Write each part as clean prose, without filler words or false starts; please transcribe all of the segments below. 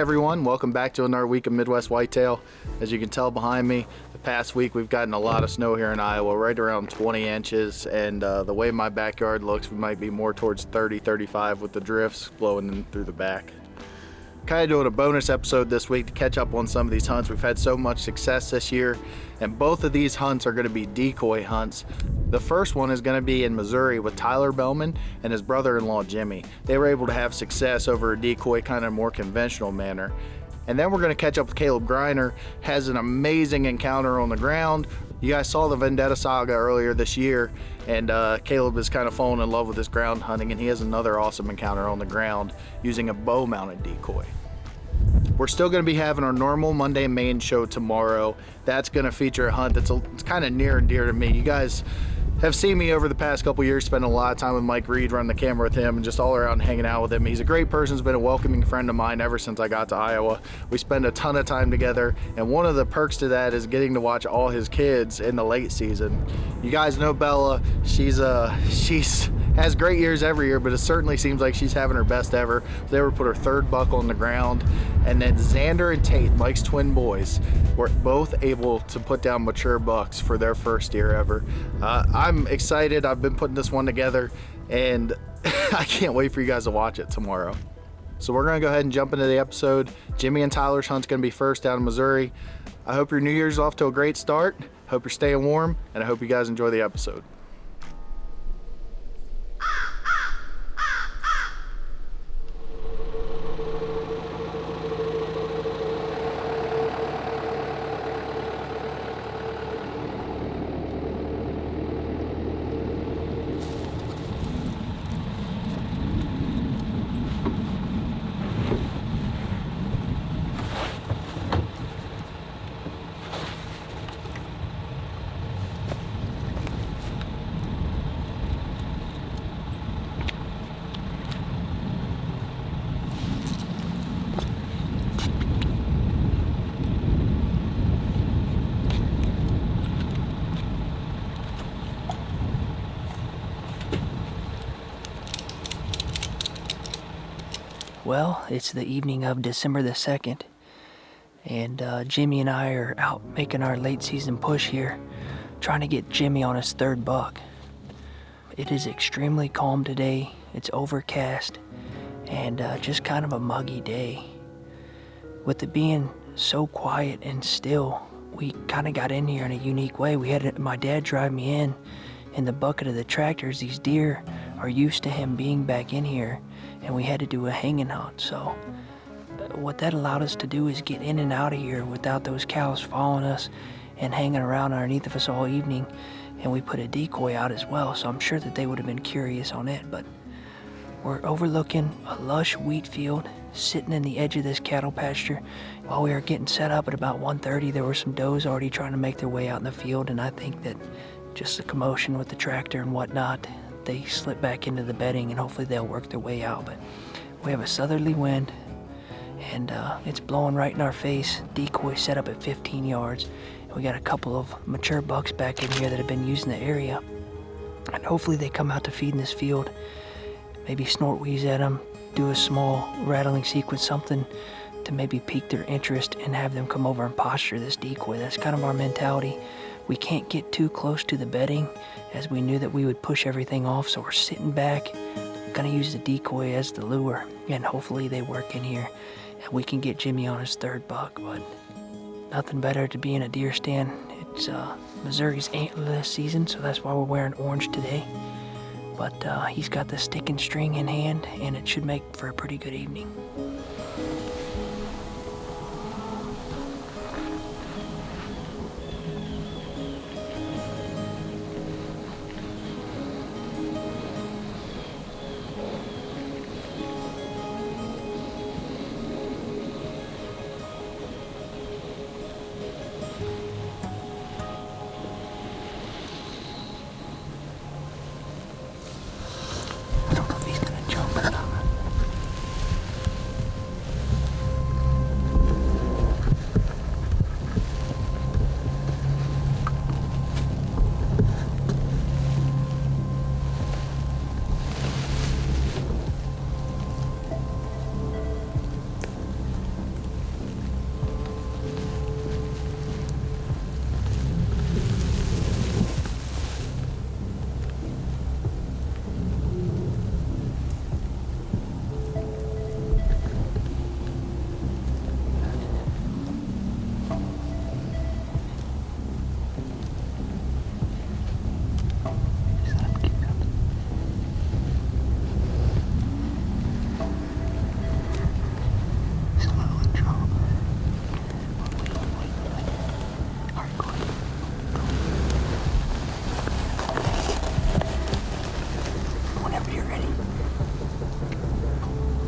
everyone, welcome back to another week of Midwest Whitetail. As you can tell behind me, the past week we've gotten a lot of snow here in Iowa, right around 20 inches, and the way my backyard looks, we might be more towards 30, 35 with the drifts blowing in through the back. Kind of doing a bonus episode this week to catch up on some of these hunts. We've had so much success this year, and both of these hunts are going to be decoy hunts. The first one is going to be in Missouri with Tyler Behlmann and his brother-in-law Jimmy. They were able to have success over a decoy kind of more conventional manner. And then we're going to catch up with Kaleb Greiner, has an amazing encounter on the ground. You guys saw the Vendetta Saga earlier this year, and Kaleb is kind of falling in love with this ground hunting, and he has another awesome encounter on the ground using a bow-mounted decoy. We're still going to be having our normal Monday main show tomorrow. That's going to feature a hunt that's kind of near and dear to me. You guys have seen me over the past couple years spend a lot of time with Mike Reed, running the camera with him, and just all around hanging out with him. He's a great person. He's been a welcoming friend of mine ever since I got to Iowa. We spend a ton of time together, and one of the perks to that is getting to watch all his kids in the late season. You guys know Bella. She's has great years every year, but it certainly seems like she's having her best ever. They ever put her third buck on the ground. And then Xander and Tate, Mike's twin boys, were both able to put down mature bucks for their first year ever. I'm excited. I've been putting this one together, and I can't wait for you guys to watch it tomorrow. So we're gonna go ahead and jump into the episode. Jimmy and Tyler's hunt's gonna be first down in Missouri. I hope your New Year's off to a great start. Hope you're staying warm, and I hope you guys enjoy the episode. Well, it's the evening of December the 2nd, and Jimmy and I are out making our late season push here, trying to get Jimmy on his third buck. It is extremely calm today. It's overcast, and just kind of a muggy day. With it being so quiet and still, we kind of got in here in a unique way. We had my dad drive me in the bucket of the tractors. These deer are used to him being back in here, and we had to do a hanging hunt. So what that allowed us to do is get in and out of here without those cows following us and hanging around underneath of us all evening. And we put a decoy out as well, so I'm sure that they would have been curious on it. But we're overlooking a lush wheat field, sitting in the edge of this cattle pasture. While we were getting set up at about 1:30, there were some does already trying to make their way out in the field, and I think that just the commotion with the tractor and whatnot, they slip back into the bedding, and hopefully they'll work their way out. But we have a southerly wind, and it's blowing right in our face. Decoy set up at 15 yards. And we got a couple of mature bucks back in here that have been using the area, and hopefully they come out to feed in this field. Maybe snort wheeze at them, do a small rattling sequence, something to maybe pique their interest and have them come over and posture this decoy. That's kind of our mentality. We can't get too close to the bedding, as we knew that we would push everything off, so we're sitting back, gonna use the decoy as the lure, and hopefully they work in here and we can get Jimmy on his third buck. But nothing better to be in a deer stand. It's Missouri's antlerless season, so that's why we're wearing orange today. But he's got the stick and string in hand, and it should make for a pretty good evening.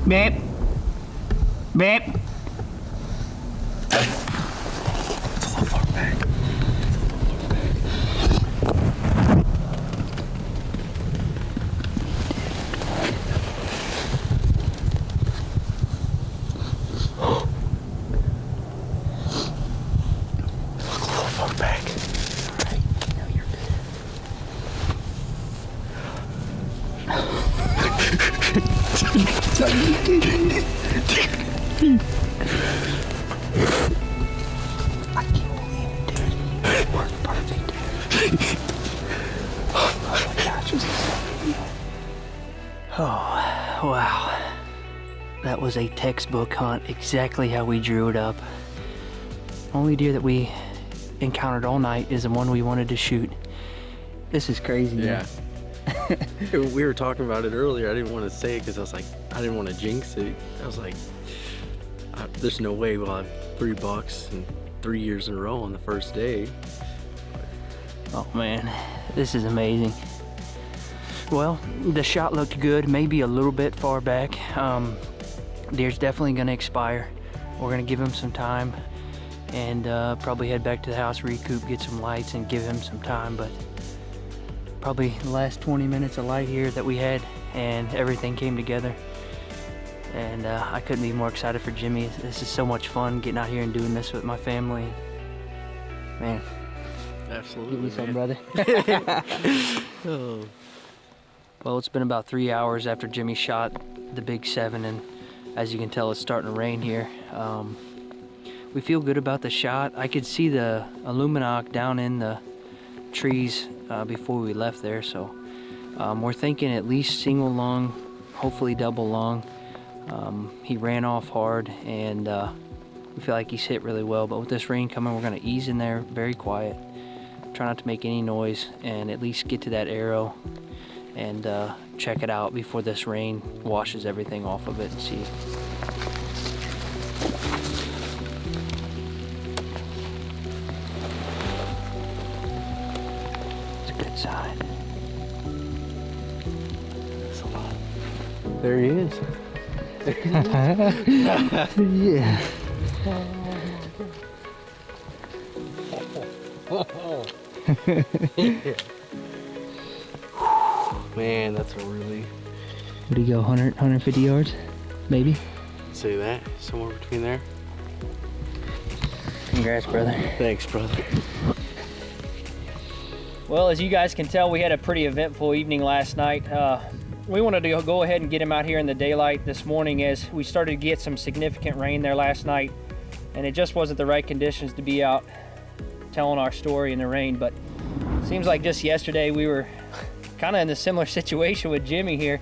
Beep. Beep. It's a little far back. I can't believe it, dude. It worked perfect. Oh my gosh. Oh, wow. That was a textbook hunt, exactly how we drew it up. Only deer that we encountered all night is the one we wanted to shoot. This is crazy, Yeah. man. We were talking about it earlier. I didn't want to say it because I was like, I didn't want to jinx it. I was like, there's no way we'll have 3 bucks in 3 years in a row on the first day. Oh man, this is amazing. Well, the shot looked good, maybe a little bit far back. Deer's definitely gonna expire. We're gonna give him some time and probably head back to the house, recoup, get some lights and give him some time, but probably the last 20 minutes of light here that we had and everything came together. And I couldn't be more excited for Jimmy. This is so much fun getting out here and doing this with my family. Man, Absolutely. give me some, man. brother. Oh. Well, it's been about 3 hours after Jimmy shot the big 7, and as you can tell, it's starting to rain here. We feel good about the shot. I could see the aluminoc down in the trees before we left there, so we're thinking at least single lung, hopefully double lung. He ran off hard, and we feel like he's hit really well, but with this rain coming, we're gonna ease in there very quiet, try not to make any noise, and at least get to that arrow and check it out before this rain washes everything off of it and see. It's a good sign. It's a lot. There he is. Yeah. Man, that's a really, What do you go, 100, 150 yards? Maybe? say that, somewhere between there. Congrats, brother. Thanks, brother. Well, as you guys can tell, we had a pretty eventful evening last night. We wanted to go ahead and get him out here in the daylight this morning as we started to get some significant rain there last night, and it just wasn't the right conditions to be out telling our story in the rain. But it seems like just yesterday we were kind of in a similar situation with Jimmy here.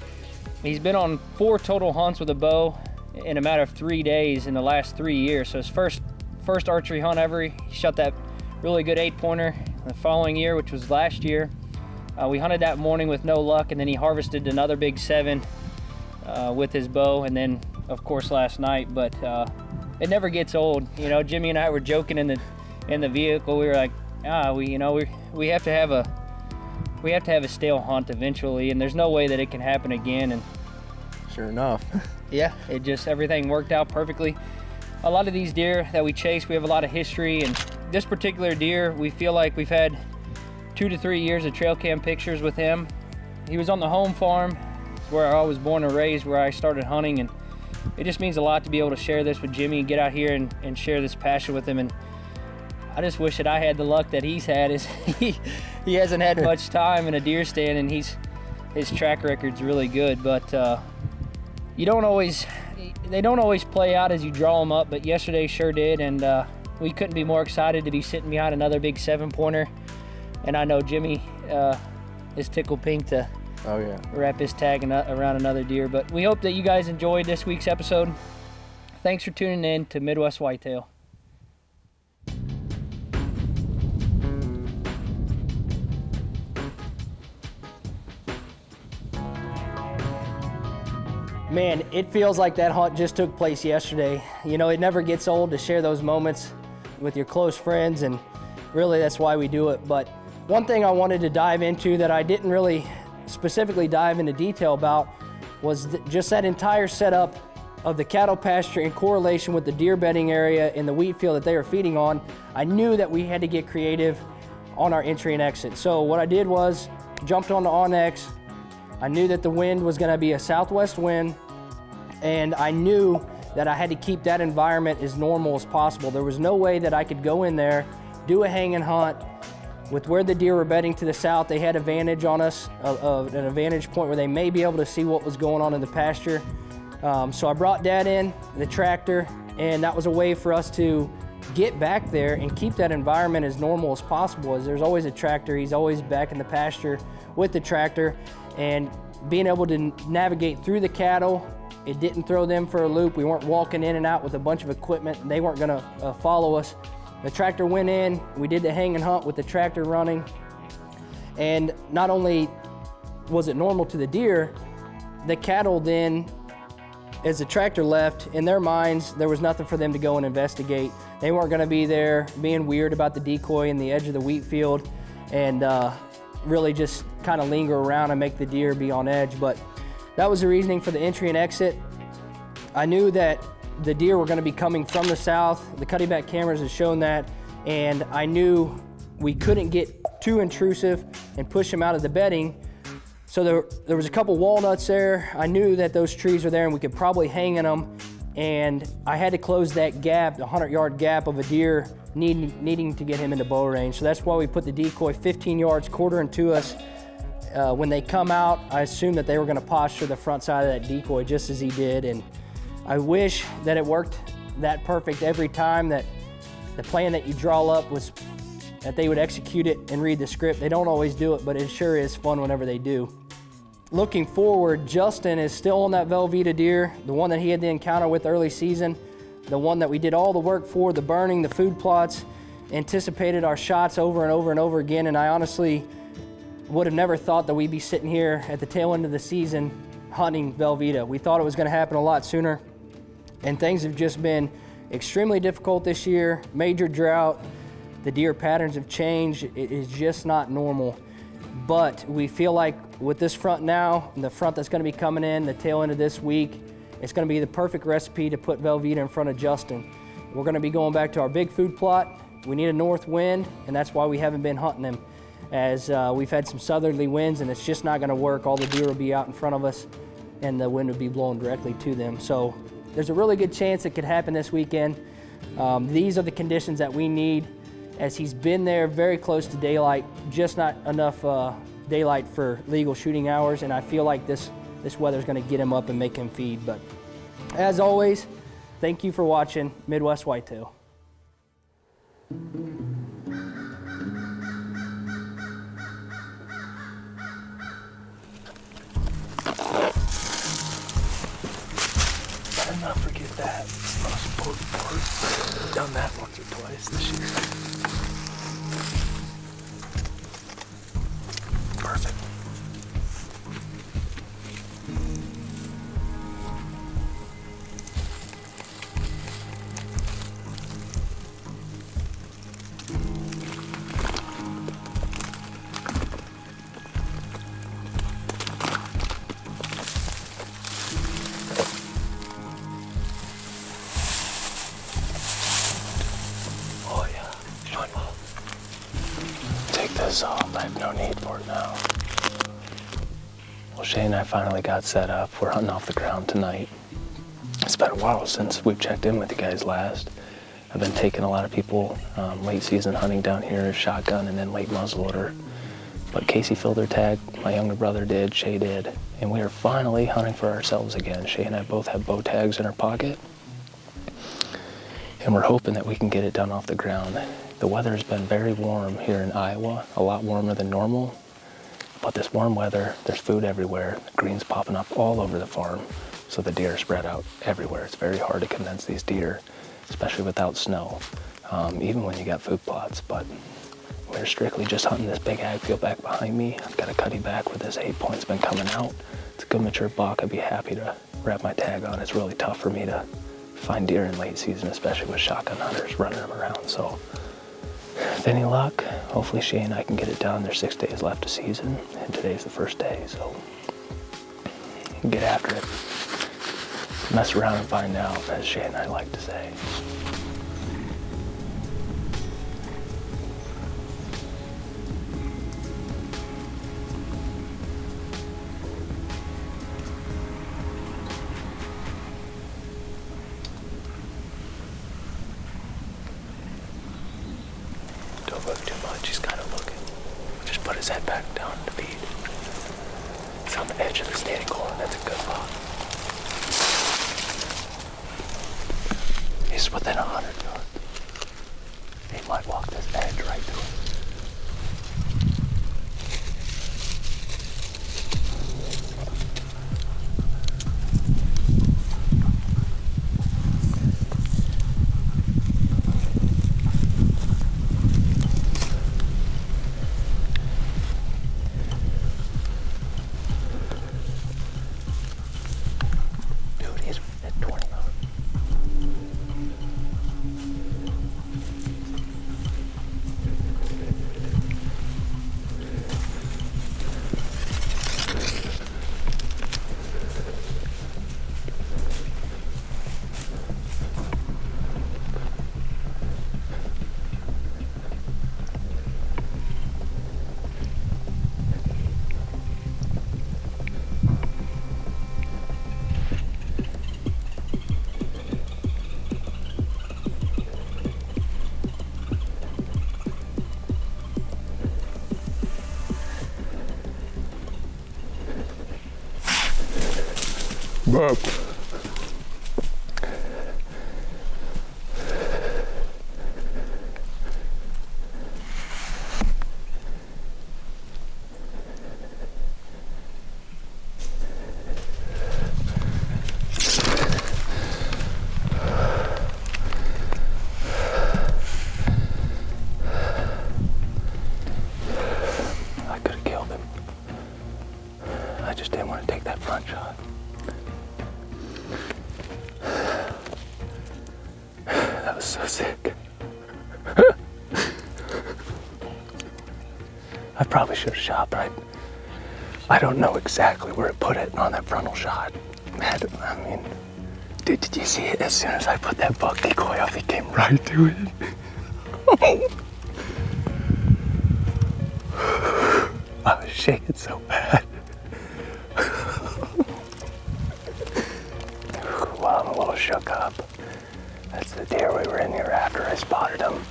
He's been on 4 total hunts with a bow in a matter of 3 days in the last 3 years. So his first archery hunt ever, he shot that really good 8-pointer the following year, which was last year. We hunted that morning with no luck, and then he harvested another big 7 with his bow, and then of course last night. But it never gets old. You know, Jimmy and I were joking in the vehicle. We were like, we have to have a stale hunt eventually, and there's no way that it can happen again. And Sure enough. yeah, it just, everything worked out perfectly. A lot of these deer that we chase, we have a lot of history, and this particular deer, we feel like we've had 2 to 3 years of trail cam pictures with him. He was on the home farm where I was born and raised, where I started hunting, and it just means a lot to be able to share this with Jimmy and get out here and share this passion with him. And I just wish that I had the luck that he's had. Is he hasn't had much time in a deer stand, and his track record's really good, but they don't always play out as you draw them up, but yesterday sure did, and we couldn't be more excited to be sitting behind another big 7-pointer. And I know Jimmy is tickled pink to wrap his tag around another deer. But we hope that you guys enjoyed this week's episode. Thanks for tuning in to Midwest Whitetail. Man, it feels like that hunt just took place yesterday. You know, it never gets old to share those moments with your close friends, and really that's why we do it. But one thing I wanted to dive into that I didn't really specifically dive into detail about was just that entire setup of the cattle pasture in correlation with the deer bedding area in the wheat field that they were feeding on. I knew that we had to get creative on our entry and exit. So what I did was jumped on the OnX. I knew that the wind was gonna be a southwest wind, and I knew that I had to keep that environment as normal as possible. There was no way that I could go in there, do a hang and hunt. With where the deer were bedding to the south, they had advantage on us, an advantage point where they may be able to see what was going on in the pasture. So I brought Dad in, the tractor, and that was a way for us to get back there and keep that environment as normal as possible. As there's always a tractor, he's always back in the pasture with the tractor, and being able to navigate through the cattle, it didn't throw them for a loop. We weren't walking in and out with a bunch of equipment, and they weren't gonna follow us. The tractor went in, we did the hang and hunt with the tractor running, and not only was it normal to the deer, the cattle then, as the tractor left, in their minds, there was nothing for them to go and investigate. They weren't gonna be there being weird about the decoy in the edge of the wheat field and really just kind of linger around and make the deer be on edge. But that was the reasoning for the entry and exit. I knew that the deer were gonna be coming from the south. The cutting back cameras had shown that, and I knew we couldn't get too intrusive and push them out of the bedding. So there was a couple walnuts there. I knew that those trees were there and we could probably hang in them, and I had to close that gap, the 100-yard gap of a deer needing to get him into bow range. So that's why we put the decoy 15 yards quartering to us. When they come out, I assumed that they were gonna posture the front side of that decoy just as he did, and I wish that it worked that perfect every time, that the plan that you draw up was that they would execute it and read the script. They don't always do it, but it sure is fun whenever they do. Looking forward, Justin is still on that Velveeta deer, the one that he had the encounter with early season, the one that we did all the work for, the burning, the food plots, anticipated our shots over and over and over again, and I honestly would have never thought that we'd be sitting here at the tail end of the season hunting Velveeta. We thought it was gonna happen a lot sooner, and things have just been extremely difficult this year. Major drought, the deer patterns have changed. It is just not normal. But we feel like with this front now, and the front that's gonna be coming in the tail end of this week, it's gonna be the perfect recipe to put Velveeta in front of Justin. We're gonna be going back to our big food plot. We need a north wind, and that's why we haven't been hunting them, as we've had some southerly winds, and it's just not gonna work. All the deer will be out in front of us, and the wind would be blowing directly to them. So there's a really good chance it could happen this weekend. These are the conditions that we need, as he's been there very close to daylight, just not enough daylight for legal shooting hours, and I feel like this weather's gonna get him up and make him feed. But as always, thank you for watching Midwest Whitetail. Better not forget that. It's the most important part. I've done that once or twice this year. Perfect. This off. I have no need for it now. Well, Shay and I finally got set up. We're hunting off the ground tonight. It's been a while since we've checked in with you guys last. I've been taking a lot of people late season hunting down here, shotgun and then late muzzleloader. But Casey filled her tag, my younger brother did, Shay did, and we are finally hunting for ourselves again. Shay and I both have bow tags in our pocket, and we're hoping that we can get it done off the ground. The weather's been very warm here in Iowa, a lot warmer than normal. But this warm weather, there's food everywhere. Green's popping up all over the farm, so the deer are spread out everywhere. It's very hard to condense these deer, especially without snow, even when you got food plots. But we're strictly just hunting this big ag field back behind me. I've got a cutty back where this 8 point's been coming out. It's a good mature buck. I'd be happy to wrap my tag on. It's really tough for me to find deer in late season, especially with shotgun hunters running them around. So with any luck, hopefully Shay and I can get it done. There's 6 days left of season, and today's the first day, so get after it. Mess around and find out, as Shay and I like to say. Don't look too much, he's kind of looking. Just put his head back down to feed. It's on the edge of the standing corn, that's a good spot. He's within 100 yards. He might walk this edge right through it. Dude, he's at 20 yards. Burp. I could have killed him. I just didn't want to take that front shot. That was so sick. I probably should have shot, but I don't know exactly where it put it on that frontal shot. I mean, dude, did you see it? As soon as I put that buck decoy off, he came right to it. I was shaking so bad. Well, I'm a little shook up. That's the deer we were in here after. I spotted him,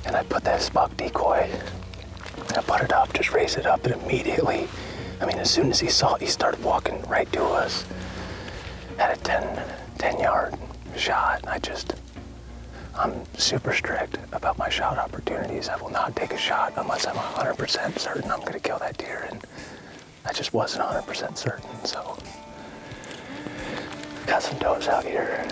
and I put that buck decoy. I put it up, just raised it up, and immediately, I mean, as soon as he saw it, he started walking right to us. Had a 10-yard shot. I'm super strict about my shot opportunities. I will not take a shot unless I'm 100% certain I'm gonna kill that deer, and I just wasn't 100% certain, so. Got some does out here.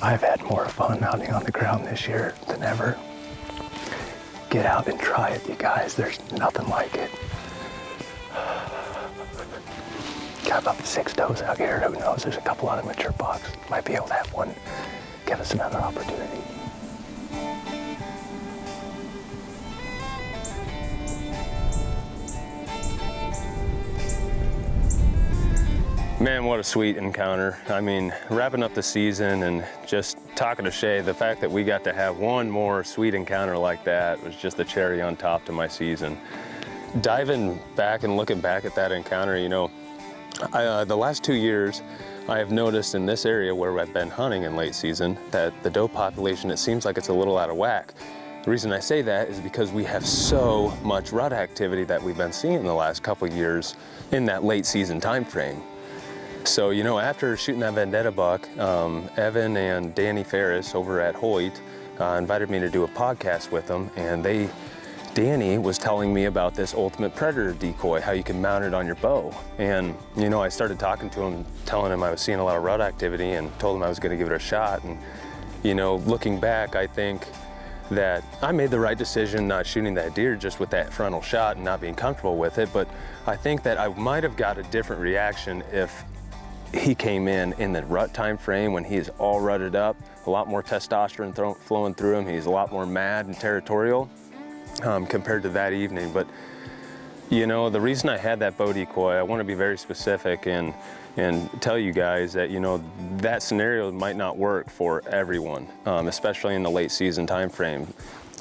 I've had more fun hunting on the ground this year than ever. Get out and try it, you guys. There's nothing like it. Got about 6 does out here. Who knows? There's a couple other mature bucks. Might be able to have one give us another opportunity. Man, what a sweet encounter. I mean, wrapping up the season and just talking to Shay, the fact that we got to have one more sweet encounter like that was just the cherry on top to my season. Diving back and looking back at that encounter, you know, the last 2 years, I have noticed in this area where I've been hunting in late season that the doe population, it seems like it's a little out of whack. The reason I say that is because we have so much rut activity that we've been seeing the last couple of years in that late season time frame. So, you know, after shooting that Vendetta buck, Evan and Danny Ferris over at Hoyt invited me to do a podcast with them, and Danny was telling me about this Ultimate Predator decoy, how you can mount it on your bow. And, you know, I started talking to him, telling him I was seeing a lot of rut activity and told him I was gonna give it a shot. And, you know, looking back, I think that I made the right decision not shooting that deer just with that frontal shot and not being comfortable with it, but I think that I might have got a different reaction if he came in the rut time frame when he's all rutted up, a lot more testosterone flowing through him. He's a lot more mad and territorial compared to that evening. But you know, the reason I had that bow decoy, I want to be very specific and tell you guys that, you know, that scenario might not work for everyone, especially in the late season time frame.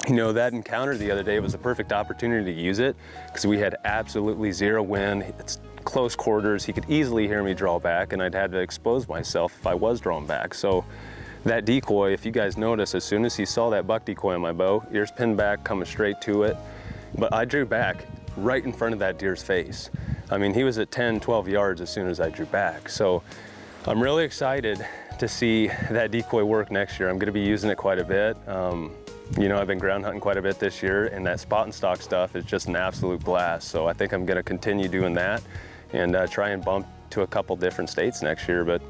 You know, that encounter the other day was a perfect opportunity to use it because we had absolutely zero wind. It's close quarters. He could easily hear me draw back, and I'd had to expose myself if I was drawing back. So that decoy, if you guys notice, as soon as he saw that buck decoy on my bow, ears pinned back, coming straight to it, but I drew back right in front of that deer's face. I mean, he was at 10, 12 yards as soon as I drew back. So I'm really excited to see that decoy work next year. I'm gonna be using it quite a bit. You know, I've been ground hunting quite a bit this year, and that spot and stock stuff is just an absolute blast. So I think I'm gonna continue doing that and try and bump to a couple different states next year. But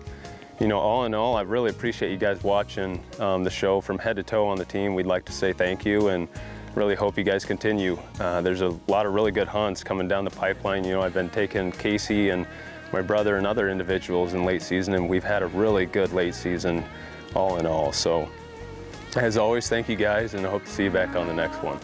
you know, all in all, I really appreciate you guys watching the show from head to toe on the team. We'd like to say thank you and really hope you guys continue. There's a lot of really good hunts coming down the pipeline. You know, I've been taking Casey and my brother and other individuals in late season, and we've had a really good late season all in all. So as always, thank you guys, and I hope to see you back on the next one.